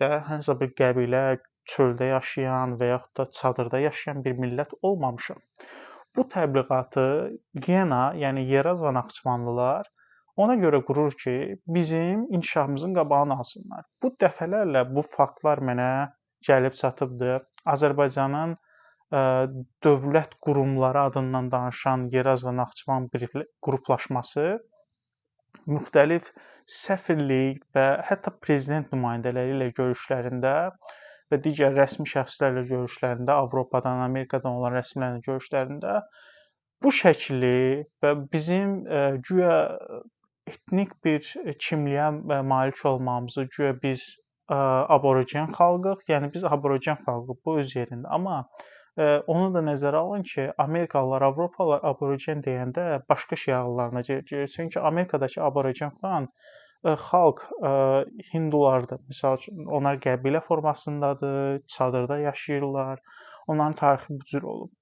tarixdə hansısa bir qəbilə çöldə yaşayan və yaxud da çadırda yaşayan bir millət olmamışıq. Bu təbliğatı Yena, yəni Yeraz və Naxçıvanlılar ona görə qurur ki, bizim inkişafımızın qabağını alsınlar. Bu dəfələrlə bu faktlar mənə gəlib çatıbdı. Azərbaycanın dövlət qurumları adından danışan Yeraz və Naxçıvan qruplaşması müxtəlif səfirlik və hətta prezident nümayəndələri ilə görüşlərində və digər rəsmi şəxslərlə görüşlərində, Avropadan, Amerikadan olan rəsmilərlə görüşlərində bu şəkli və bizim güya etnik bir kimliyə malik olmamızı, güya biz aborigen xalqıq, yəni biz aborigen xalqıq bu öz yerində, amma onu da nəzərə alın ki, Amerikalılar, Avropalılar aborigen deyəndə başqa şey ağıllarına gəlir. Çünki Amerikadakı aborigen xalq hindulardır. Məsəl üçün, onlar qəbilə formasındadır, çadırda yaşayırlar. Onların tarixi bu cür olub.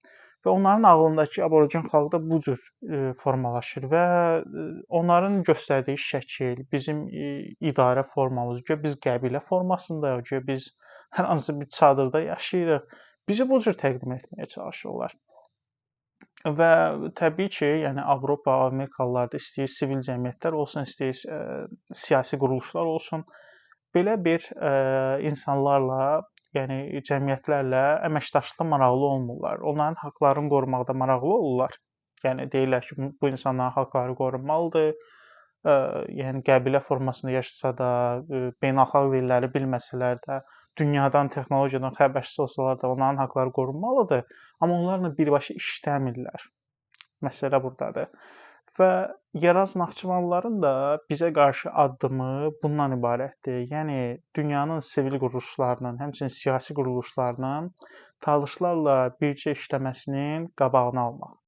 Və onların ağlındakı aborigen xalq da bu cür formalaşır və onların göstərdiyi şəkil, bizim idarə formamız, ki, biz qəbilə formasındayıq, ki, biz hər hansı bir çadırda yaşayırıq. Bizi bu cür təqdim etməyə çalışırlar. Və təbii ki, yəni Avropa, Amerikalılar da istəyir sivil cəmiyyətlər olsun, istəyir siyasi quruluşlar olsun. Belə bir insanlarla, yəni cəmiyyətlərlə əməkdaşlıqda maraqlı olmurlar. Onların haqqlarını qorumaqda maraqlı olurlar. Yəni deyirlər ki, bu insanların haqqları qorunmalıdır. Yəni qəbilə formasında yaşasa da, beynəlxalq dilləri bilməsələr də, dünyadan, texnologiyadan xəbərsiz olsalar da onların haqqları qorunmalıdır. Amma onlarla birbaşa işləmirlər. Məsələ burdadır. Və Yeraz Naxçıvanlıların da bizə qarşı addımı bundan ibarətdir. Yəni dünyanın sivil quruluşlarının, həmçinin siyasi quruluşlarının talışlarla bircə işləməsinin qabağını almaq.